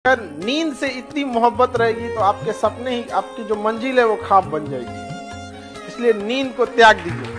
अगर नींद से इतनी मोहब्बत रहेगी तो आपके सपने ही, आपकी जो मंजिल है वो ख्वाब बन जाएगी। इसलिए नींद को त्याग दीजिए।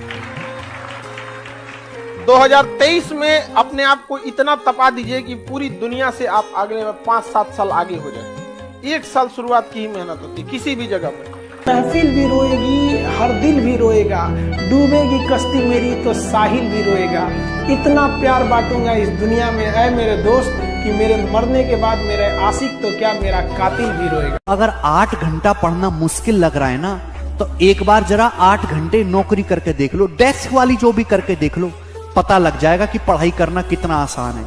2023 में अपने आप को इतना तपा दीजिए कि पूरी दुनिया से आप अगले 5-7 साल आगे हो जाए। 1 साल शुरुआत की ही मेहनत होती है किसी भी जगह में। महफिल भी रोएगी, हर दिल भी रोएगा, डूबेगी कश्ती मेरी तो साहिल भी रोएगा। इतना प्यार बांटूंगा इस दुनिया में ऐ मेरे दोस्त कि मेरे मरने के बाद मेरे आशिक तो क्या मेरा कातिल भी रोएगा। अगर 8 घंटा पढ़ना मुश्किल लग रहा है ना, तो एक बार जरा 8 घंटे नौकरी करके देख लो, डेस्क वाली जो भी करके देख लो, पता लग जाएगा कि पढ़ाई करना कितना आसान है।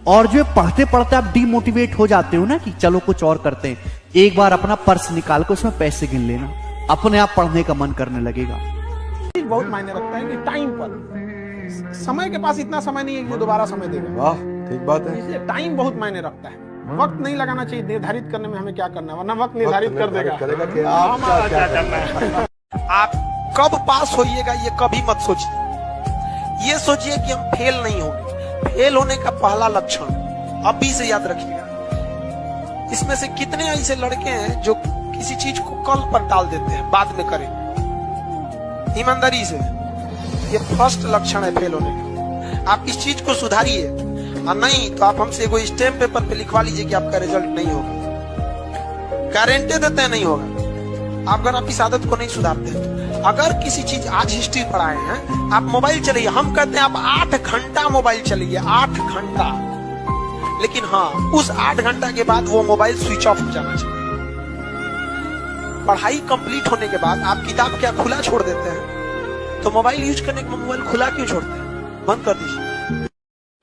और जो पढ़ते पढ़ते आप डिमोटिवेट हो जाते हो ना कि चलो कुछ और करते हैं, एक बार अपना पर्स निकाल कर उसमें पैसे गिन लेना, अपने आप पढ़ने का मन करने लगेगा। बहुत मायने रखता है कि टाइम पर, समय के पास इतना समय नहीं है कि वो दोबारा समय देगा। वाह, ठीक बात है। इसलिए टाइम बहुत मायने रखता है। वक्त नहीं लगाना चाहिए निर्धारित करने में हमें क्या करना है, वरना वक्त निर्धारित कर देगा कि आपका क्या करना है। आप कब पास होइएगा ये कभी मत सोचिए। ये सोचिए कि हम फेल नहीं होंगे। फेल होने का पहला लक्षण अभी से याद रखिएगा। इसमें से कितने ऐसे लड़के हैं जो किसी चीज को कल पर टाल देते हैं, बाद में करें। ईमानदारी से, ये फर्स्ट लक्षण है फेल होने का। आप इस चीज को सुधारिए, और नहीं तो आप हमसे कोई स्टैम्प पेपर पे लिखवा लीजिए कि आपका रिजल्ट नहीं होगा। गारंटी देते हैं नहीं होगा। आप अगर आप इस आदत को नहीं सुधारते हैं, अगर किसी चीज आज हिस्ट्री पढ़ाए हैं, आप मोबाइल चलाइए। हम कहते हैं आप 8 घंटा मोबाइल चलाइए, 8 घंटा। लेकिन हाँ, उस 8 घंटा के बाद वो मोबाइल स्विच ऑफ हो जाना चाहिए। पढ़ाई कंप्लीट होने के बाद आप किताब क्या खुला छोड़ देते हैं, तो मोबाइल यूज करने के मोबाइल खुला क्यों छोड़ते हैं? बंद कर दीजिए।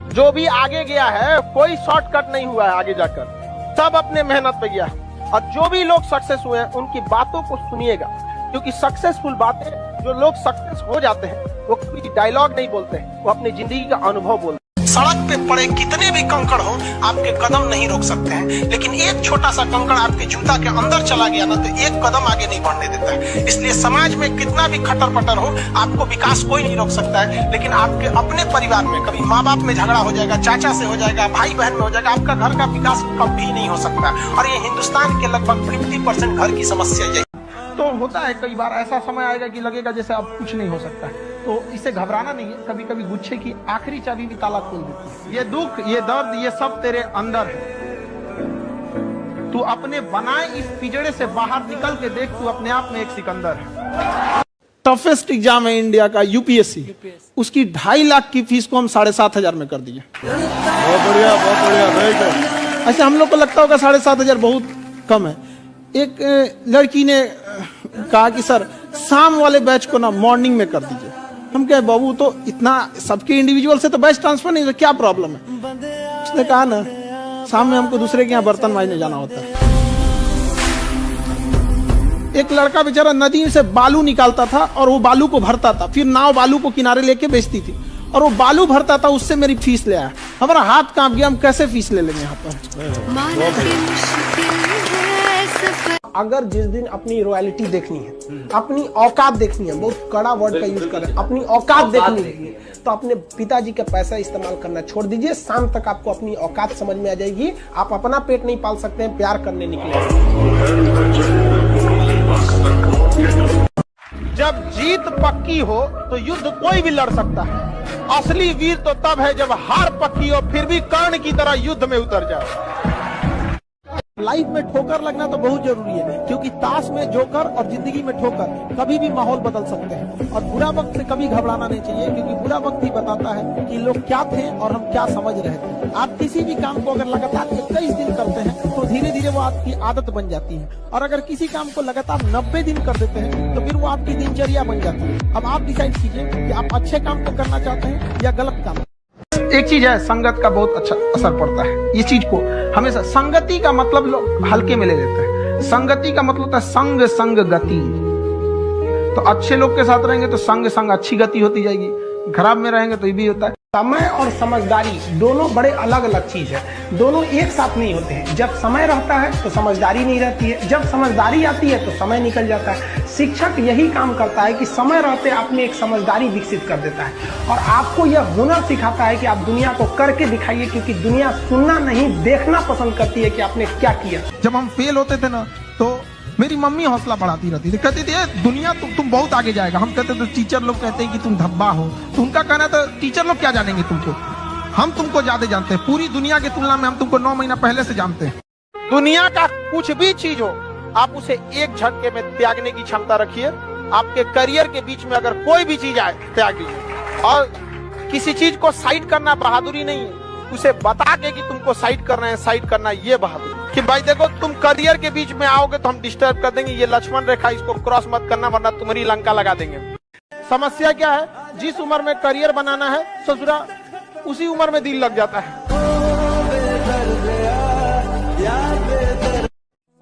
जो भी आगे गया है, कोई शॉर्टकट नहीं हुआ है आगे जाकर, सब अपने मेहनत पे गया है। और जो भी लोग सक्सेस हुए हैं उनकी बातों को सुनिएगा, क्योंकि सक्सेसफुल बातें, जो लोग सक्सेस हो जाते हैं वो कोई डायलॉग नहीं बोलते हैं, वो अपनी जिंदगी का अनुभव बोलते हैं। सड़क पे पड़े कितने भी कंकड़ हो, आपके कदम नहीं रोक सकते हैं। लेकिन एक छोटा सा कंकड़ आपके जूता के अंदर चला गया ना, तो एक कदम आगे नहीं बढ़ने देता है। इसलिए समाज में कितना भी खटर पटर हो, आपको विकास कोई नहीं रोक सकता है। लेकिन आपके अपने परिवार में कभी माँ बाप में झगड़ा हो जाएगा, चाचा से हो जाएगा, भाई बहन में हो जाएगा, आपका घर का विकास कभी नहीं हो सकता। और ये हिंदुस्तान के लगभग 50% घर की समस्या यही। तो होता है कई बार ऐसा समय आएगा कि लगेगा जैसे अब कुछ नहीं हो सकता है, तो इससे घबराना नहीं है। कभी कभी गुच्छे की आखिरी चाबी भी ताला खोल देती है। ये दुख, ये दर्द, ये सब तेरे अंदर है। तू अपने बनाए इस पिंजड़े से बाहर निकल के देख, तू अपने आप में एक सिकंदर है। टफेस्ट एग्जाम है इंडिया का, यूपीएससी। उसकी 2.5 लाख की फीस को हम 7,500 में कर दिए। बहुत बढ़िया, बहुत बढ़िया। ऐसे हम लोग को लगता होगा 7,500 बहुत कम है। एक लड़की ने कहा कि सर शाम वाले बैच को ना मॉर्निंग में कर दीजिए। हम कहे बाबू, तो इतना सबके इंडिविजुअल से तो बैच ट्रांसफर नहीं, तो क्या प्रॉब्लम है? उसने कहा ना, शाम में हमको दूसरे के यहाँ बर्तन मांजने जाना होता है। एक लड़का बेचारा नदी से बालू निकालता था और वो बालू को भरता था, फिर नाव बालू को किनारे लेके बेचती थी, और वो बालू भरता था, उससे मेरी फीस ले आया। हमारा हाथ कांप गया, हम कैसे फीस ले लेंगे यहाँ पर? अगर जिस दिन अपनी रॉयल्टी देखनी है, अपनी औकात देखनी है, बहुत कड़ा वर्ड का यूज कर रहे हैं, अपनी औकात देखनी है, तो अपने पिताजी का पैसा इस्तेमाल करना छोड़ दीजिए। शाम तक आपको अपनी औकात समझ में आ जाएगी। आप अपना पेट नहीं पाल सकते हैं, प्यार करने निकले। जब जीत पक्की हो तो युद्ध कोई भी लड़ सकता है। असली वीर तो तब है जब हार पक्की हो, फिर भी कर्ण की तरह युद्ध में उतर जाए। लाइफ में ठोकर लगना तो बहुत जरूरी है, क्योंकि ताश में जोकर और जिंदगी में ठोकर कभी भी माहौल बदल सकते हैं। और बुरा वक्त से कभी घबराना नहीं चाहिए, क्योंकि बुरा वक्त ही बताता है कि लोग क्या थे और हम क्या समझ रहे थे। आप किसी भी काम को अगर लगातार 21 दिन करते हैं तो धीरे धीरे वो आपकी आदत बन जाती है। और अगर किसी काम को लगातार 90 दिन कर देते हैं तो फिर वो आपकी दिनचर्या बन जाती है। अब आप डिसाइड कीजिए कि आप अच्छे काम को करना चाहते हैं या गलत काम। एक चीज है, संगत का बहुत अच्छा असर पड़ता है। इस चीज को हमेशा, संगति का मतलब लोग हल्के में ले लेते हैं। संगति का मतलब होता है संग संग गति। तो अच्छे लोग के साथ रहेंगे तो संग संग अच्छी गति होती जाएगी, खराब में रहेंगे तो ये भी होता है। समय और समझदारी दोनों बड़े अलग अलग चीज है, दोनों एक साथ नहीं होते हैं। जब समय रहता है तो समझदारी नहीं रहती है, जब समझदारी आती है तो समय निकल जाता है। शिक्षक यही काम करता है कि समय रहते आप में एक समझदारी विकसित कर देता है और आपको यह हुनर सिखाता है कि आप दुनिया को करके दिखाइए, क्योंकि दुनिया सुनना नहीं देखना पसंद करती है कि आपने क्या किया। जब हम फेल होते थे ना तो मेरी मम्मी हौसला बढ़ाती रहती थी, कहती थी दुनिया तुम बहुत आगे जाएगा। हम कहते थे टीचर लोग कहते हैं कि तुम धब्बा हो, तो उनका कहना था टीचर लोग क्या जानेंगे तुमको, हम तुमको ज्यादा जानते हैं, पूरी दुनिया की तुलना में हम तुमको 9 महीना पहले से जानते हैं। दुनिया का कुछ भी चीज हो आप उसे एक झटके में त्यागने की क्षमता रखिए। आपके करियर के बीच में अगर कोई भी चीज आए त्याग दीजिए। और किसी चीज को साइड करना बहादुरी नहीं है, उसे बता के कि तुमको साइड करना है, साइड करना है, ये बहादुरी। कि भाई देखो तुम करियर के बीच में आओगे तो हम डिस्टर्ब कर देंगे, ये लक्ष्मण रेखा इसको क्रॉस मत करना वरना तुम्हारी लंका लगा देंगे। समस्या क्या है, जिस उम्र में करियर बनाना है ससुरा उसी उम्र में दिल लग जाता है।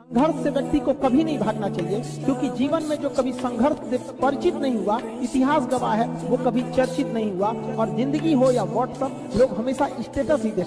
संघर्ष से व्यक्ति को कभी नहीं भागना चाहिए, क्योंकि जीवन में जो कभी संघर्ष से परिचित नहीं हुआ, इतिहास गवाह है, वो कभी चर्चित नहीं हुआ। और जिंदगी हो या व्हाट्सएप, लोग हमेशा स्टेटस ही देते हैं।